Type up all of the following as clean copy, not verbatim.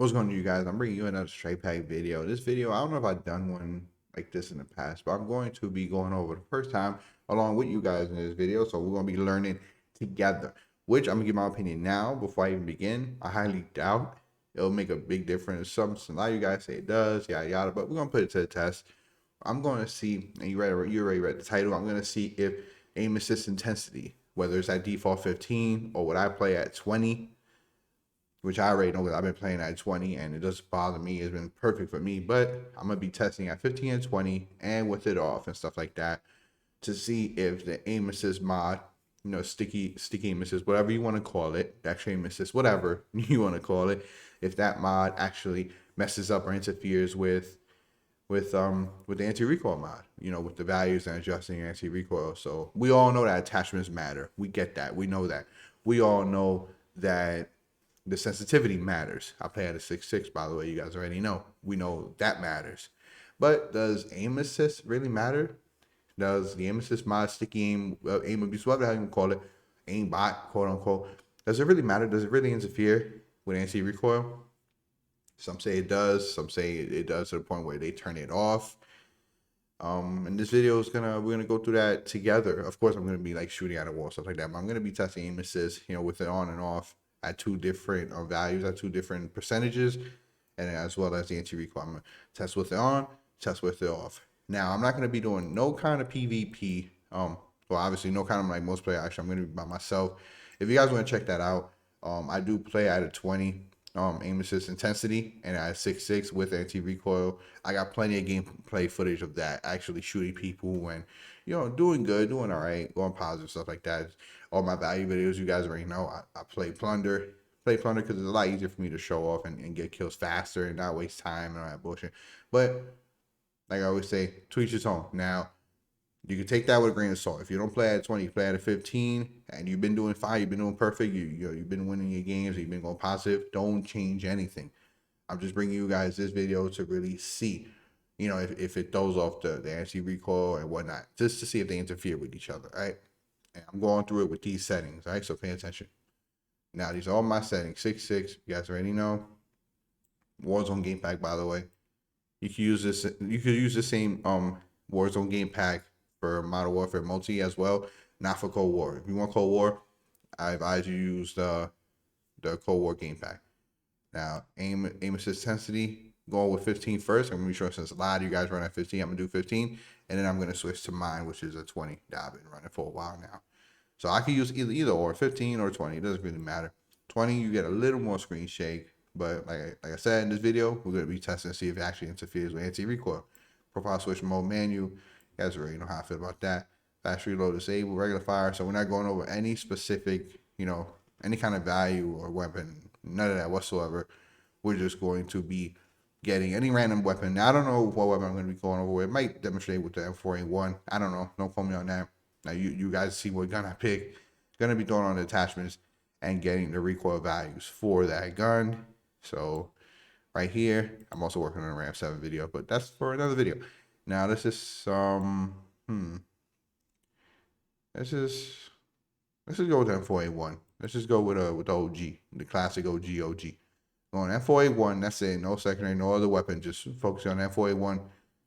What's going on, you guys? I'm bringing you another straight pack video. This video, I don't know if I've done one like this in the past, but I'm going to be going over the first time along with you guys in this video. So we're going to be learning together, which I'm going to give my opinion now before I even begin. I highly doubt it'll make a big difference. A lot of you guys say it does, yada, yada, but we're going to put it to the test. I'm going to see, and you already read the title. I'm going to see if aim assist intensity, whether it's at default 15 or what I play at 20, which I already know because I've been playing at 20 and it doesn't bother me. It's been perfect for me, but I'm going to be testing at 15 and 20 and with it off and stuff like that to see if the aim assist mod, sticky aim assist, whatever you want to call it, extra aim assist, whatever you want to call it, if that mod actually messes up or interferes with the anti-recoil mod, with the values and adjusting anti-recoil. So we all know that attachments matter. We get that. We know that. We all know that the sensitivity matters. I play at a 6.6, by the way. You guys already know. We know that matters. But does aim assist really matter? Does the aim assist mod, sticky aim abuse, whatever the hell you call it, aim bot, quote unquote, does it really matter? Does it really interfere with anti-recoil? Some say it does. Some say it does to the point where they turn it off. And this video is we're gonna go through that together. Of course, I'm gonna be like shooting at a wall, stuff like that. But I'm gonna be testing aim assist, with it on and off at two different values, at two different percentages, and as well as the anti-recoil. I'm gonna test with it on, test with it off. Now, I'm not gonna be doing no kind of PvP. Well, obviously, no kind of like most players. Actually, I'm gonna be by myself. If you guys want to check that out, I do play at a 20 aim assist intensity and at 6.6 with anti-recoil. I got plenty of gameplay footage of that, actually shooting people and doing good, doing all right, going positive, stuff like that. All my value videos, you guys already know. I play plunder because it's a lot easier for me to show off and get kills faster and not waste time and all that bullshit. But like I always say, to each his own. Now, you can take that with a grain of salt. If you don't play at 20, you play at a 15, and you've been doing fine, you've been doing perfect, you've been winning your games, you've been going positive, don't change anything. I'm just bringing you guys this video to really see, if it throws off the anti-recoil and whatnot, just to see if they interfere with each other, right? And I'm going through it with these settings, right? So pay attention. Now, these are all my settings. 6.6, you guys already know. Warzone game pack, by the way. You can use this. You could use the same Warzone game pack for Modern Warfare Multi as well, not for Cold War. If you want Cold War, I advise you use the Cold War game pack. Now, aim assist intensity, going with 15 first. I'm gonna be sure since a lot of you guys run at 15, I'm gonna do 15, and then I'm gonna switch to mine, which is a 20 that I've been running for a while now. So I can use either or 15 or 20. It doesn't really matter. 20, you get a little more screen shake, but like I said in this video, we're gonna be testing to see if it actually interferes with anti-recoil. Profile switch mode menu. You guys already know how I feel about that. Fast reload disabled, regular fire. So we're not going over any specific, any kind of value or weapon, none of that whatsoever. We're just going to be getting any random weapon. Now, I don't know what weapon I'm going to be going over with. It might demonstrate with the M4A1. I don't know. Don't quote me on that. Now, you guys see what gun I pick. Going to be throwing on the attachments and getting the recoil values for that gun. So right here, I'm also working on a RAM 7 video, but that's for another video. Now, this is let's just go with M4A1. Let's just go with the OG, the classic OG. Going F4A1, that's it. No secondary, no other weapon. Just focusing on F4A1.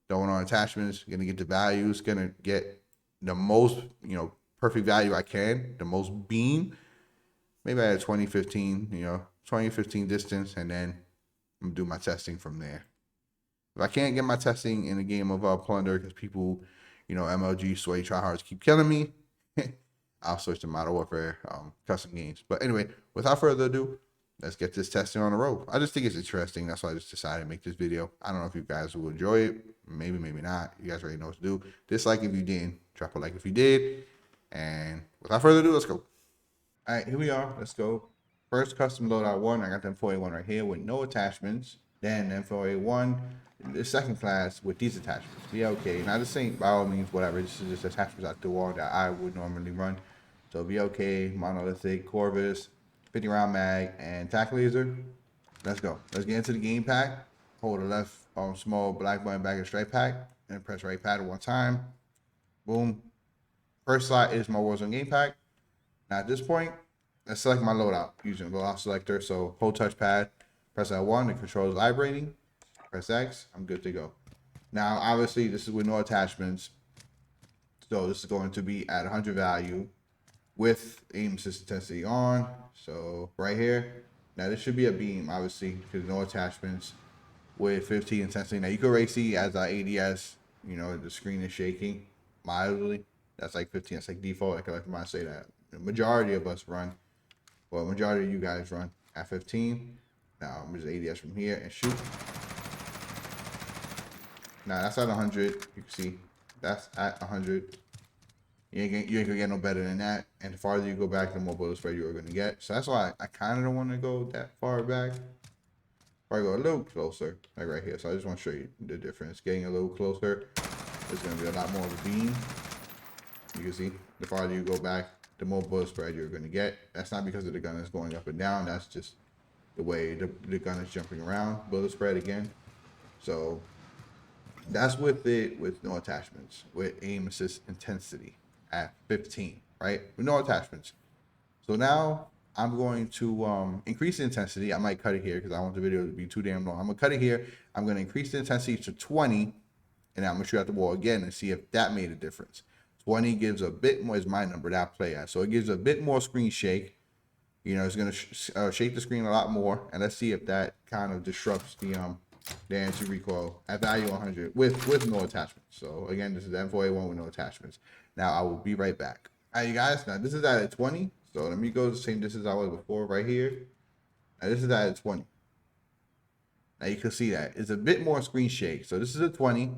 Throwing on attachments. Gonna get the values. Gonna get the most, perfect value I can. The most beam. Maybe at 2015, 2015 distance, and then I'm gonna do my testing from there. If I can't get my testing in a game of Plunder because people, MLG, Sway, tryhards keep killing me, I'll switch to Modern Warfare custom games. But anyway, without further ado, let's get this testing on the road. I just think it's interesting. That's why I just decided to make this video. I don't know if you guys will enjoy it. Maybe, maybe not. You guys already know what to do. Dislike if you didn't. Drop a like if you did. And without further ado, let's go. All right, here we are. Let's go. First custom loadout one. I got the M4A1 right here with no attachments. Then M4A1, the second class with these attachments. Yeah, okay. Now this ain't by all means whatever. This is just attachments I threw on that I would normally run. So VLK, monolithic, Corvus, 50 round mag, and tack laser. Let's go. Let's get into the game pack. Hold the left small black button back in straight pack and press right pad at one time. Boom. First slot is my Warzone game pack. Now at this point, let's select my loadout using the loadout selector. So hold touchpad, Press L1, the controller is vibrating. Press X, I'm good to go. Now, obviously, this is with no attachments. So this is going to be at 100 value with aim assist intensity on. So right here, now this should be a beam, obviously, because no attachments with 15 intensity. Now you can already see as our ADS, you know, the screen is shaking mildly. That's like 15. That's like default. I like to say that. The majority of us run, well, majority of you guys run at 15. Now I'm just ADS from here and shoot. Now that's at 100. You can see that's at 100. You ain't gonna get no better than that. And the farther you go back, the more bullet spread you are gonna get. So that's why I kind of don't want to go that far back. Or I go a little closer, like right here. So I just want to show you the difference. Getting a little closer, it's gonna be a lot more of a beam. You can see the farther you go back, the more bullet spread you're gonna get. That's not because of the gun is going up and down. That's just the way the gun is jumping around. Bullet spread again. So that's with it with no attachments, with aim assist intensity at 15, right? With no attachments. So now I'm going to increase the intensity. I might cut it here because I want the video to be too damn long. I'm gonna cut it here. I'm gonna increase the intensity to 20, and I'm gonna shoot at the wall again and see if that made a difference. 20 gives a bit more, is my number that I play at. So it gives a bit more screen shake. You know, it's gonna shake the screen a lot more, and let's see if that kind of disrupts the anti-recoil at value 100 with no attachments. So again, this is the M4A1 with no attachments. Now I will be right back. All right, you guys. Now this is at a 20. So let me go the same distance I was before right here. Now this is at a 20. Now you can see that it's a bit more screen shake. So this is a 20,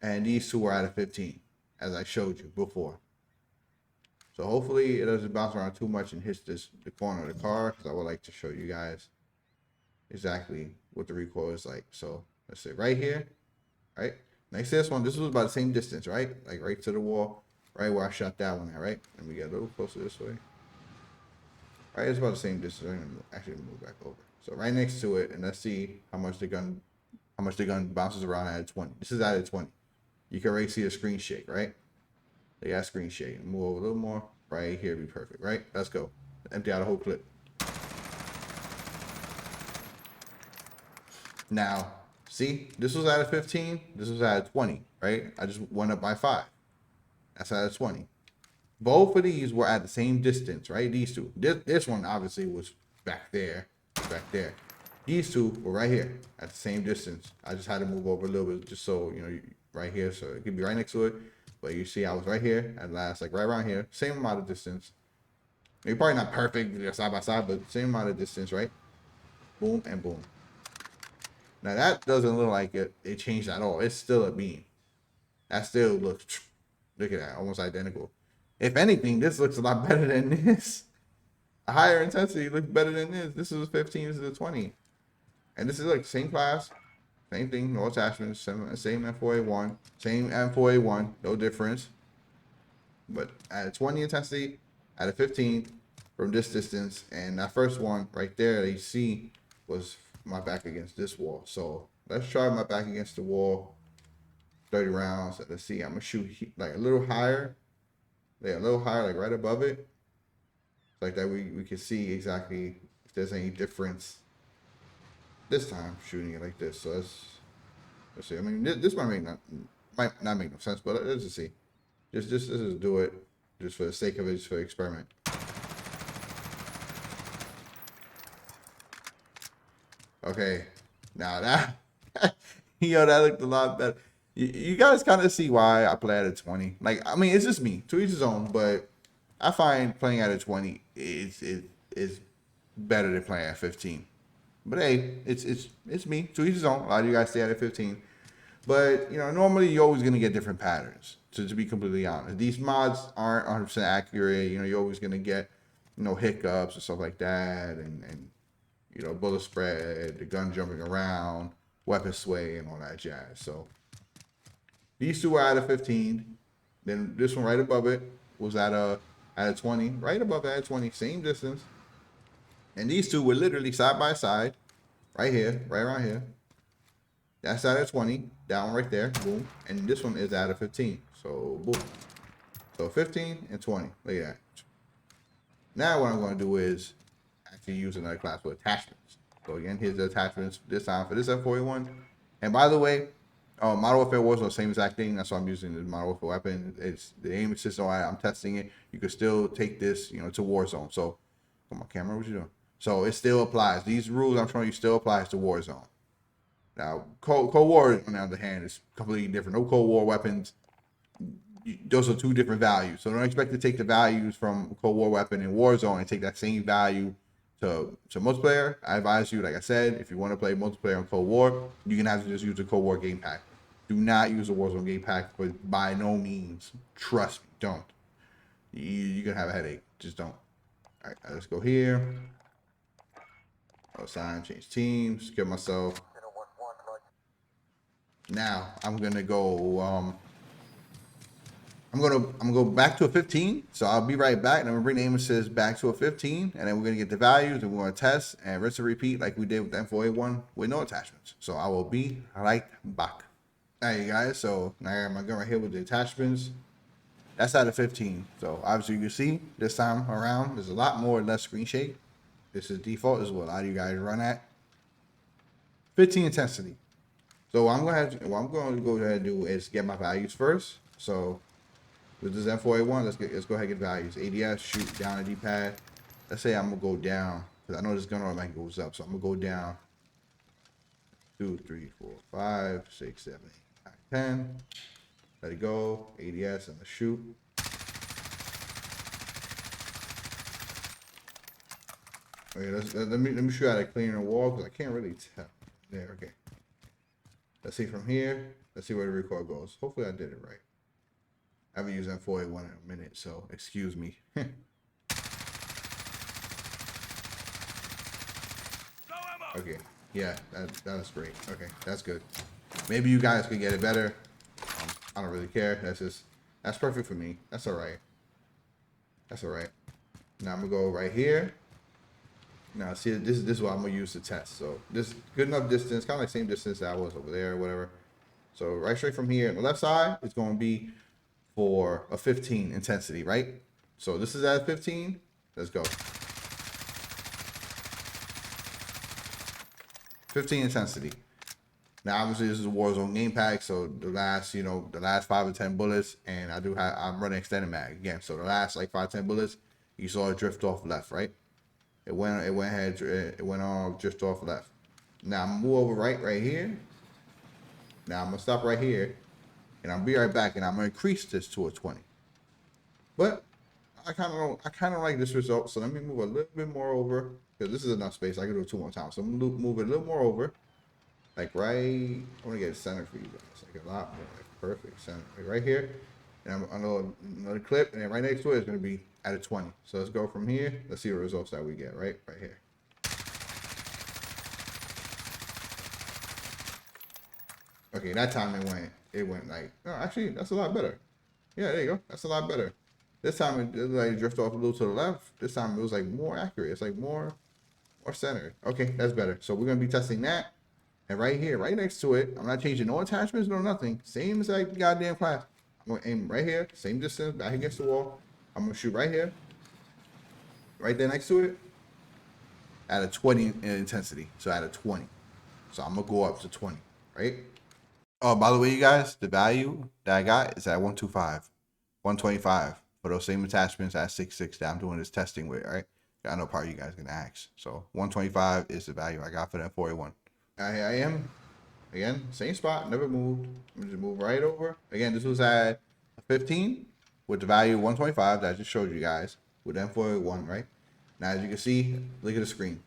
and these two are at a 15, as I showed you before. So hopefully it doesn't bounce around too much and hits the corner of the car, because I would like to show you guys exactly what the recoil is like. So let's say right here, right next to this one, this was about the same distance, right? Like right to the wall, right where I shot that one at, right? And we get a little closer this way. Right, it's about the same distance. I'm gonna actually move back over. So right next to it, and let's see how much the gun bounces around at a 20. This is at a 20. You can already see the screen shake, right? They got screen shake. Move over a little more. Right here, be perfect, right? Let's go. Empty out the whole clip. Now, see, this was at a 15. This was at a 20, right? I just went up by 5. That's at a 20. Both of these were at the same distance, right? These two. This one obviously was back there, These two were right here at the same distance. I just had to move over a little bit just so, you know, right here. So it could be right next to it. But you see I was right here at last, like right around here. Same amount of distance. Maybe probably not perfect side by side, but same amount of distance, right? Boom and boom. Now that doesn't look like it changed at all. It's still a beam. That still looks, look at that, almost identical. If anything, this looks a lot better than this. A higher intensity looks better than this. This is a 15, this is a 20. And this is like same class, same thing, no attachments, same M4A1, same M4A1, no difference. But at a 20 intensity, at a 15 from this distance, and that first one right there that you see was my back against this wall. So let's try my back against the wall, 30 rounds. Let's see, I'm gonna shoot like a little higher. Yeah, a little higher, like right above it. Like that, we can see exactly if there's any difference. This time, shooting it like this. So let's see. I mean, this might not make no sense, but let's just see. Just do it, just for the sake of it, just for the experiment. Okay, now that yo, that looked a lot better. You guys kind of see why I play at a 20. Like, I mean, it's just me, to each his own, but I find playing at a 20 is better than playing at 15. But hey, it's me, to each his own. A lot of you guys stay at a 15. But, you know, normally you're always going to get different patterns, to be completely honest. These mods aren't 100% accurate. You know, you're always going to get, you know, hiccups and stuff like that. And you know, bullet spread, the gun jumping around, weapon sway, and all that jazz. So these two are at a 15. Then this one right above it was at a 20. Right above it at 20, same distance. And these two were literally side by side, right here, right around here. That's at a 20, that one right there, boom. And this one is at a 15, so boom. So 15 and 20, look at that. Now what I'm going to do is actually use another class with attachments. So again, here's the attachments this time for this F41. And by the way, Modern Warfare Warzone, same exact thing. That's why I'm using the Modern Warfare weapon. It's the aim assist. So I'm testing it. You could still take this, to Warzone. So, come on, camera, what you doing? So it still applies. These rules I'm showing you still applies to Warzone. Now, Cold War, on the other hand, is completely different. No Cold War weapons. Those are two different values. So don't expect to take the values from Cold War weapon in Warzone and take that same value to multiplayer. I advise you, like I said, if you want to play multiplayer on Cold War, you're gonna have to just use the Cold War game pack. Do not use the Warzone game pack, but by no means, trust me, don't. You're gonna have a headache. Just don't. All right, let's go here. Assign, change teams, get myself. Now I'm gonna go. I'm gonna go back to a 15. So I'll be right back, and I'm gonna bring the aim assist back to a 15, and then we're gonna get the values, and we're gonna test and rinse and repeat like we did with the M4A1 with no attachments. So I will be right back. All right, you guys. So now I got my gun right here with the attachments. That's out of 15. So obviously you can see this time around there's a lot more or less screen shake. This is default. This is what a lot of you guys run at. 15 intensity. So what I'm going to go ahead and do is get my values first. So with this M4A1, let's go ahead and get values. ADS, shoot down the D-pad. Let's say I'm gonna go down because I know this gun automatically goes up. So I'm gonna go down 2, 3, 4, 5, 6, 7, 8, 9, 10. Let it go. ADS and the shoot. Okay, let me shoot at a cleaner wall because I can't really tell. There, okay. Let's see from here. Let's see where the recoil goes. Hopefully I did it right. I haven't used M4A1 in a minute, so excuse me. Okay, yeah, that was great. Okay, that's good. Maybe you guys could get it better. I don't really care. That's perfect for me. That's all right. That's all right. Now I'm gonna go right here. Now see, this is what I'm gonna use to test. So this good enough distance, kind of like same distance that I was over there or whatever. So right straight from here on the left side, it's gonna be for a 15 intensity, right? So this is at 15. Let's go. 15 intensity. Now, obviously, this is a Warzone game pack, so the last 5 or 10 bullets, and I'm running extended mag again. So the last like 5, 10 bullets, you saw it drift off left, right? It went on drift off left. Now I'm gonna move over right here. Now I'm gonna stop right here, and I'll be right back, and I'm gonna increase this to a 20. But I kind of like this result, so let me move a little bit more over because this is enough space. I can do it 2 more times. So I'm gonna move it a little more over. Like right, I want to get it centered for you guys, like a lot more, like perfect center, like right here. And I'm on another clip, and then right next to it is going to be at a 20. So let's go from here. Let's see the results that we get right here. Okay, that time it went like, oh, actually that's a lot better. Yeah, there you go. That's a lot better. This time it like drift off a little to the left. This time it was like more accurate. It's like more centered. Okay, that's better. So we're gonna be testing that. And right here, right next to it, I'm not changing no attachments, no nothing. Same as that goddamn class. I'm gonna aim right here, same distance, back against the wall. I'm gonna shoot right here, right there next to it, at a 20 in intensity. So at a 20. So I'm gonna go up to 20, right? Oh, by the way, you guys, the value that I got is at 125, 125 for those same attachments at 6.6 that I'm doing this testing with, right? I know part of you guys are gonna ask. So 125 is the value I got for that 41. I am, again, same spot, never moved. I'm gonna just move right over. Again, this was at 15 with the value of 125 that I just showed you guys with M4A1, right? Now, as you can see, look at the screen.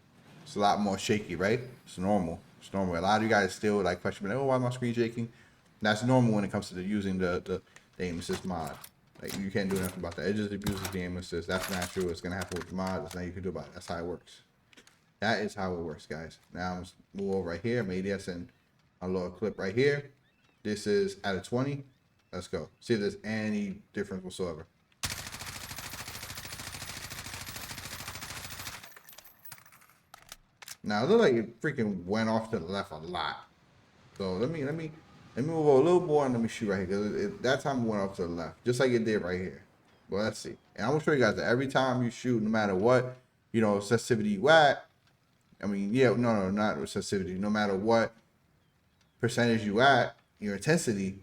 It's a lot more shaky, right? It's normal. It's normal. A lot of you guys still like question me, oh, why is my screen shaking? That's normal when it comes to using the aim assist mod. Like, you can't do nothing about that. It just abuses the aim assist. That's natural. It's gonna happen with the mod. There's nothing you can do about it. That's how it works. That is how it works, guys. Now I'm move over right here. Maybe that's in a little clip right here. This is at a 20. Let's go. See if there's any difference whatsoever. Now it looked like it freaking went off to the left a lot. So let me move over a little more and let me shoot right here because that time it went off to the left, just like it did right here. Well, let's see. And I'm gonna show you guys that every time you shoot, no matter what sensitivity you at, I mean, yeah, no, not sensitivity. No matter what percentage you at, your intensity,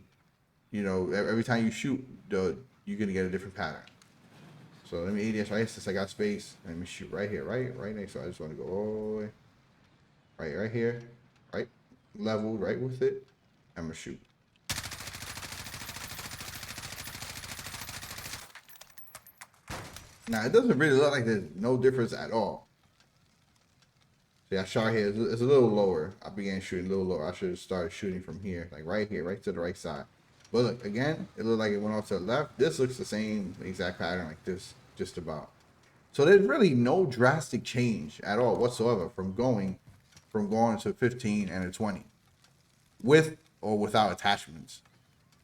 you know, every time you shoot, you're gonna get a different pattern. So let me ADS right here since I got space. Let me shoot right here, right next. So I just want to go all the way, right here, right leveled, right with it. I'm gonna shoot. Now it doesn't really look like there's no difference at all. See, I shot here. It's a little lower. I began shooting a little lower. I should have started shooting from here, like right here, right to the right side. But look, again, it looked like it went off to the left. This looks the same exact pattern like this, just about. So there's really no drastic change at all whatsoever from going to 15 and a 20 with or without attachments.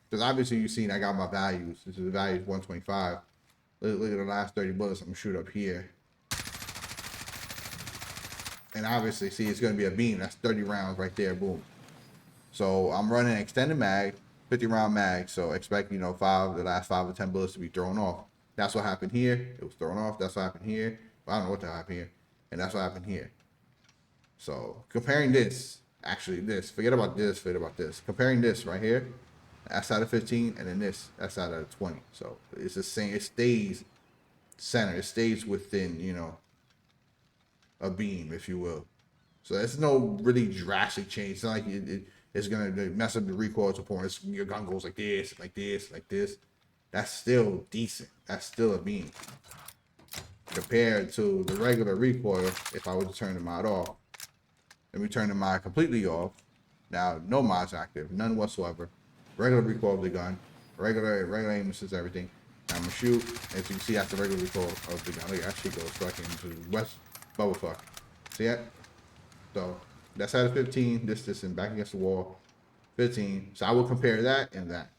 Because obviously you've seen I got my values. This is the value 125. Look at the last 30 bullets. I'm gonna shoot up here. And obviously, see, it's going to be a beam. That's 30 rounds right there. Boom. So I'm running extended mag, 50 round mag. So expect, you know, the last 5 or 10 bullets to be thrown off. That's what happened here. It was thrown off. That's what happened here. Well, I don't know what happened here. And that's what happened here. So comparing this, forget about this. Comparing this right here, that's out of 15, and then that's out of 20. So it's the same. It stays center. It stays within, you know, a beam, if you will. So there's no really drastic change. It's not like it's gonna mess up the recoil to point. Your gun goes like this, like this, like this. That's still decent. That's still a beam compared to the regular recoil. If I were to turn the mod off, let me turn the mod completely off. Now no mods active, none whatsoever. Regular recoil of the gun, regular aim assist, everything. Now I'm gonna shoot. As you can see, that's the regular recoil of the gun. Look, that shit goes fucking to West bubble fuck. See that? So that's out of 15, this and back against the wall, 15. So I will compare that and that.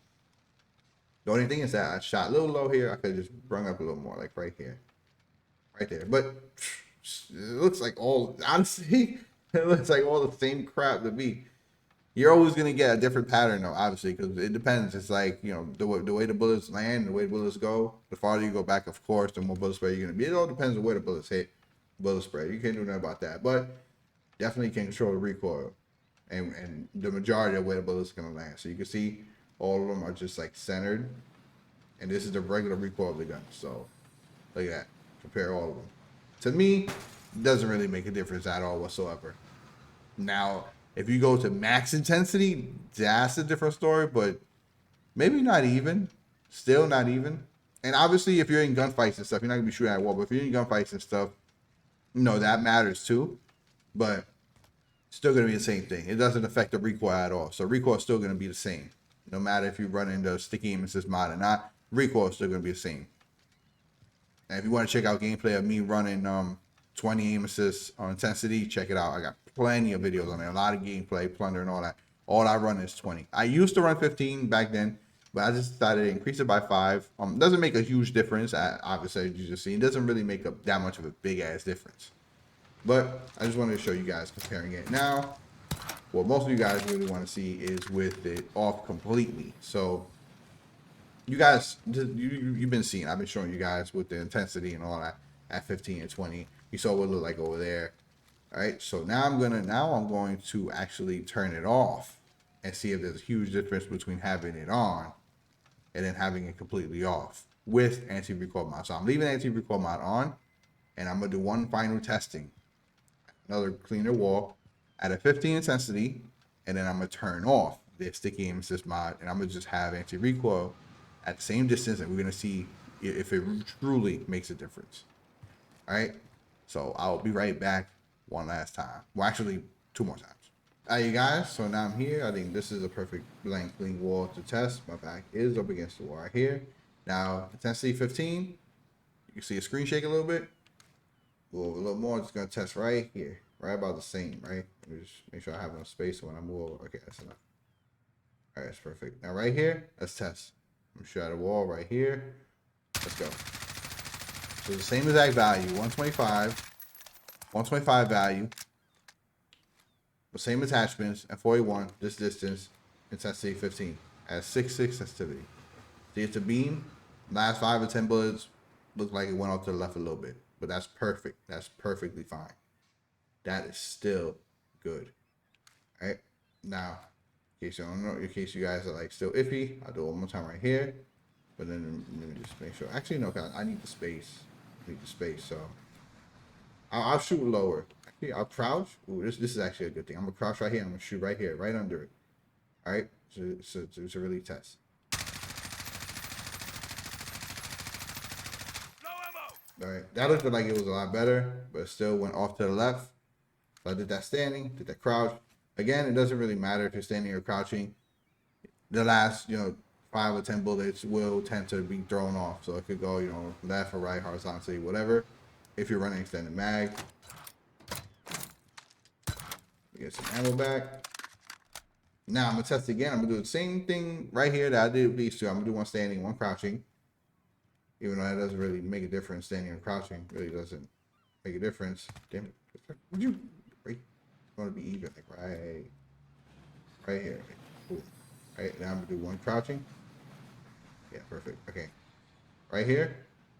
The only thing is that I shot a little low here. I could have just brung up a little more, like right here, right there. But it looks like honestly, it looks like all the same crap to me. You're always gonna get a different pattern though, obviously, because it depends. It's like, you know, the way the bullets land, the way the bullets go. The farther you go back, of course, the more bullet spray you're gonna be. It all depends on where the bullets hit. Bullet spray. You can't do nothing about that, but definitely can control the recoil and the majority of where the bullet's gonna land. So you can see all of them are just like centered, and this is the regular recoil of the gun. So look at that. Compare all of them. To me, it doesn't really make a difference at all whatsoever. Now, if you go to max intensity, that's a different story, but maybe not even. Still not even. And obviously, if you're in gunfights and stuff, you're not gonna be shooting at a wall. But if you're in gunfights and stuff, you know, that matters too. But still going to be the same thing. It doesn't affect the recoil at all. So recoil is still going to be the same. No matter if you run into sticky aim assist mod or not, recoil is still going to be the same. And if you want to check out gameplay of me running 20 aim assists on intensity, check it out. I got plenty of videos on there. A lot of gameplay, plunder, and all that. All I run is 20. I used to run 15 back then, but I just decided to increase it by 5. Doesn't make a huge difference. Obviously, as you just seen, it doesn't really make that much of a big ass difference. But I just wanted to show you guys comparing it. Now, what most of you guys really want to see is with it off completely. So you guys, you've been seeing, I've been showing you guys with the intensity and all that at 15 and 20. You saw what it looked like over there. All right, so now I'm going to actually turn it off and see if there's a huge difference between having it on and then having it completely off with anti-recoil mod. So I'm leaving anti-recoil mod on, and I'm gonna do one final testing. Another cleaner wall at a 15 intensity, and then I'm gonna turn off the sticky aim assist mod, and I'm gonna just have anti-recoil at the same distance, and we're gonna see if it truly makes a difference. All right, so I'll be right back one last time. Well, actually, 2 more times. All right, you guys, so now I'm here. I think this is a perfect blank clean wall to test. My back is up against the wall right here. Now, intensity 15, you can see a screen shake a little bit. A little more, just gonna test right here, right about the same, right? Let me just make sure I have enough space when I move over. Okay, that's enough. All right, that's perfect. Now right here, let's test. I'm sure at a wall right here. Let's go. So the same exact value, 125 value, the same attachments at 41, this distance, intensity 15, at 6.6 sensitivity. See, it's a beam. Last 5 or 10 bullets look like it went off to the left a little bit. But that's perfect. That's perfectly fine. that is still good. All right, now, in case you don't know, in case you guys are like still iffy, I'll do it one more time right here. But then let me just make sure. Actually, no, cause I need the space. I need the space, so I'll shoot lower. Actually, I'll crouch. Ooh, this is actually a good thing. I'm gonna crouch right here. I'm gonna shoot right here, right under it. All right, so it's a really test. All right, that looked like it was a lot better, but it still went off to the left. So I did that standing, did that crouch. Again, it doesn't really matter if you're standing or crouching. The last, 5 or 10 bullets will tend to be thrown off. So it could go, left or right, horizontally, whatever. If you're running extended mag. Get some ammo back. Now I'm gonna test again. I'm gonna do the same thing right here that I did with these two. I'm gonna do one standing, one crouching. Even though that doesn't really make a difference, standing or crouching really doesn't make a difference. Damn it. Would you wait? It's gonna be even, like right here. Cool. Right, now I'm gonna do one crouching. Yeah, perfect. Okay. Right here.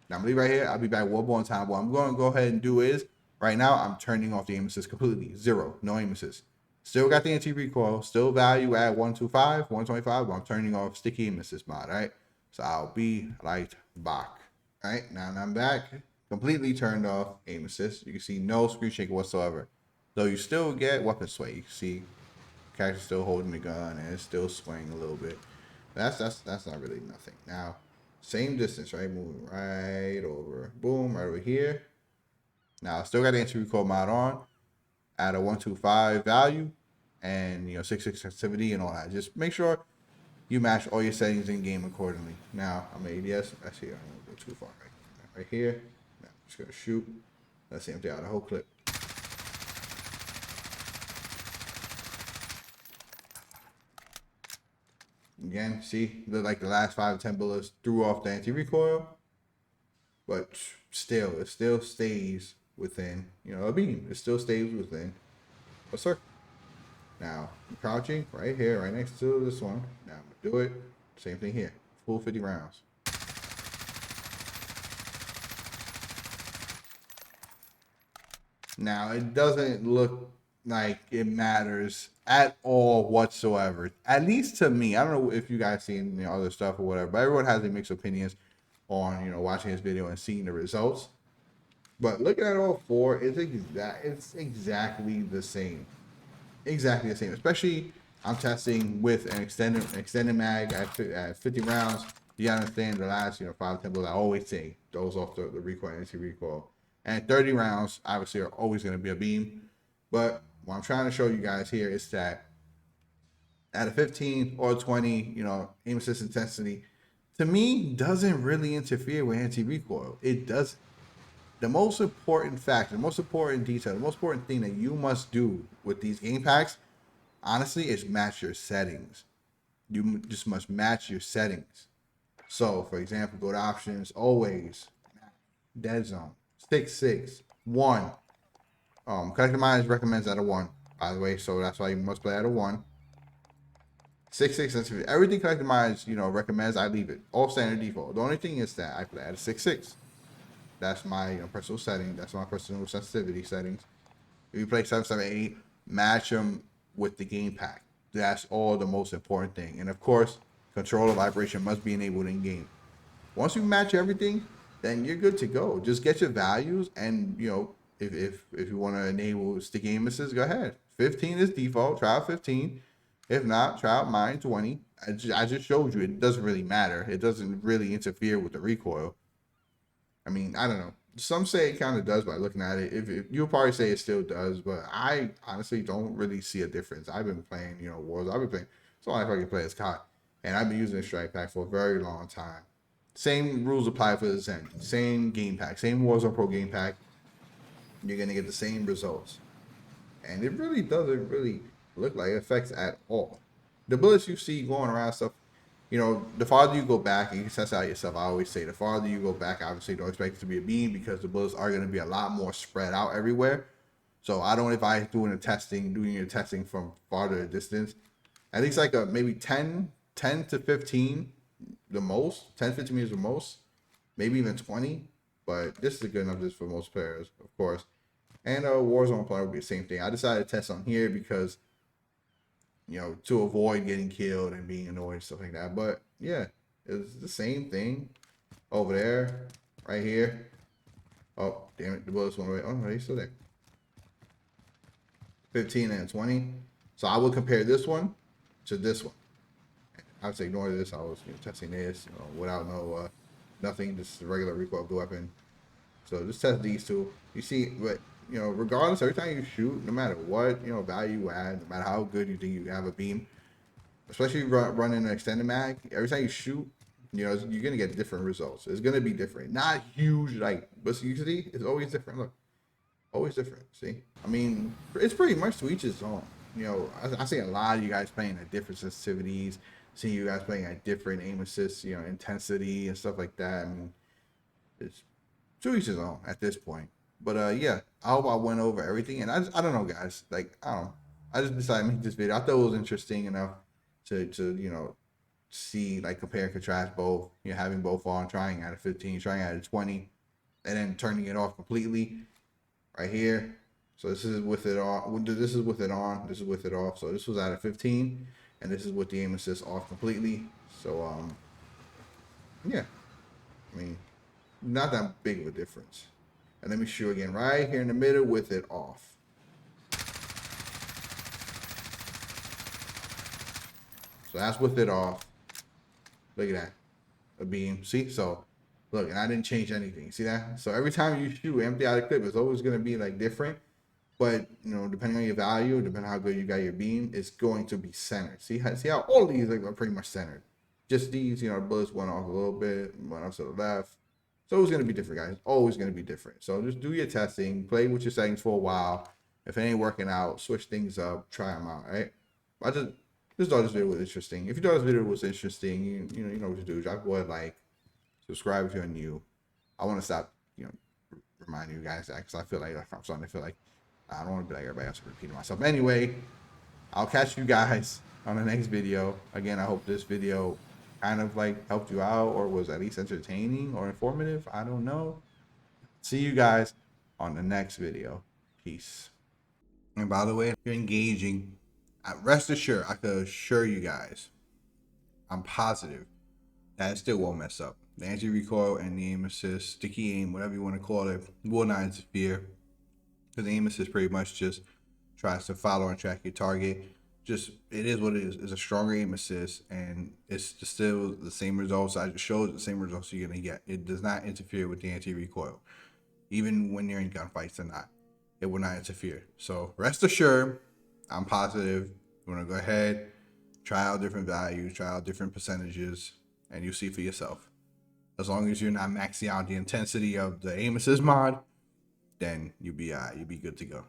Now I'm gonna leave right here. I'll be back one more time. What I'm gonna go ahead and do is right now I'm turning off the aim assist completely. Zero. No aim assist. Still got the anti-recoil, still value at 125, 125, but I'm turning off sticky aim assist mod, right? So I'll be right back. All right, now I'm back, completely turned off aim assist. You can see no screen shaking whatsoever. Though you still get weapon sway. You can see character still holding the gun and it's still swaying a little bit. That's not really nothing. Now, same distance, right? Moving right over, boom, right over here. Now I still got the anti-recoil mod on at a 125 value and 6.6 sensitivity and all that. Just make sure you match all your settings in game accordingly. Now I'm an ADS. Actually, I don't go too far right here. Now I'm just gonna shoot. Let's see, empty out the whole clip. Again, see, like the last 5 or 10 bullets threw off the anti-recoil, but still, it still stays within, a beam. It still stays within a circle. Now, I'm crouching right here, right next to this one. Now, I'm going to do it. Same thing here. Full 50 rounds. Now, it doesn't look like it matters at all whatsoever. At least to me. I don't know if you guys seen other stuff or whatever, but everyone has a mixed opinions on, watching this video and seeing the results. But looking at all four, it's exactly the same. Exactly the same. Especially I'm testing with an extended mag at 50 rounds. You gotta understand the last 5 10 bullets. I always say those off the recoil and anti-recoil. And 30 rounds obviously are always gonna be a beam. But what I'm trying to show you guys here is that at a 15 or 20, aim assist intensity, to me doesn't really interfere with anti-recoil. It doesn't. The most important factor, the most important detail, the most important thing that you must do with these game packs, honestly, is match your settings. You just must match your settings. So, for example, go to options, always, dead zone, 6.6, 1. Customize recommends at a 1, by the way, so that's why you must play at a 1. 6.6 sensitivity. Everything customized, recommends I leave it. All standard default. The only thing is that I play at a 6.6. That's my personal setting. That's my personal sensitivity settings. If you play 7.7.8, match them with the game pack. That's all the most important thing. And of course, controller vibration must be enabled in game. Once you match everything, then you're good to go. Just get your values, and if you want to enable sticky aim assist, go ahead. 15 is default. Try out 15. If not, try out mine 20. I just showed you. It doesn't really matter. It doesn't really interfere with the recoil. I mean, I don't know. Some say it kind of does by looking at it. If you'll probably say it still does, but I honestly don't really see a difference. I've been playing, wars. I've been playing. It's all I can play as COD, and I've been using the strike pack for a very long time. Same rules apply for the Zen. Same game pack. Same Warzone Pro game pack. You're gonna get the same results, and it really doesn't really look like it affects at all. The bullets you see going around stuff. The farther you go back, and you can test out yourself, I always say the farther you go back, obviously don't expect it to be a beam because the bullets are going to be a lot more spread out everywhere. So I don't advise doing your testing from farther distance. At least like maybe 10 to 15 the most, 10, 15 meters the most, maybe even 20. But this is good enough just for most players, of course. And Warzone probably would be the same thing. I decided to test on here because, you know, to avoid getting killed and being annoyed and stuff like that. But yeah, it's the same thing over there, right here. Oh, damn it, the bullets went away. Oh no, he's still there. 15 and 20. So I would compare this one to this one. I would say ignore this. I was, you know, testing this, you know, without nothing, just a regular recoil weapon. So just test these two. You see, but you know, regardless, every time you shoot, no matter what, you know, value you add, no matter how good you think you have a beam, especially running an extended mag, every time you shoot, you know, you're gonna get different results. It's gonna be different, not huge, like, but usually it's always different. Look, always different. See, I mean, it's pretty much to each his own. You know, I see a lot of you guys playing at different sensitivities. See you guys playing at different aim assist, you know, intensity and stuff like that. I mean, it's to each his own at this point. But yeah, I hope I went over everything. And I don't know, guys. Like, I don't know. I just decided to make this video. I thought it was interesting enough to you know, see, like, compare and contrast both. You know, having both on, trying out of 15, trying out of 20, and then turning it off completely right here. So this is with it on. This is with it on. This is with it off. So this was out of 15, and this is with the aim assist off completely. So yeah, I mean, not that big of a difference. And let me shoot again right here in the middle with it off. So that's with it off. Look at that, a beam. See, so look, and I didn't change anything. See that? So every time you shoot empty out of clip, it's always gonna be like different. But you know, depending on your value, depending on how good you got your beam, it's going to be centered. See how all of these are pretty much centered. Just these, you know, bullets went off a little bit, went off to the left. So it's gonna be different, guys. Always gonna be different. So just do your testing, play with your settings for a while. If it ain't working out, switch things up, try them out. Right? I just thought this video was interesting. If you thought this video was interesting, you know what to do. Drop a like, subscribe if you're new. I want to stop, you know, reminding you guys that because I feel like I'm starting to feel like I don't want to be like everybody else repeating myself. Anyway, I'll catch you guys on the next video. Again, I hope this video kind of like helped you out or was at least entertaining or informative. I don't know. See you guys on the next video. Peace. And by the way, if you're engaging, rest assured, I can assure you guys, I'm positive that it still won't mess up. The anti-recoil and the aim assist, sticky aim, whatever you want to call it, will not interfere. Because the aim assist pretty much just tries to follow and track your target. Just, it is what it is. It's a stronger aim assist, and it's just still the same results. I just showed the same results you're gonna get. It does not interfere with the anti-recoil, even when you're in gunfights or not. It will not interfere. So rest assured, I'm positive. You want to go ahead, try out different values, try out different percentages, and you see for yourself. As long as you're not maxing out the intensity of the aim assist mod, then you'll be good to go.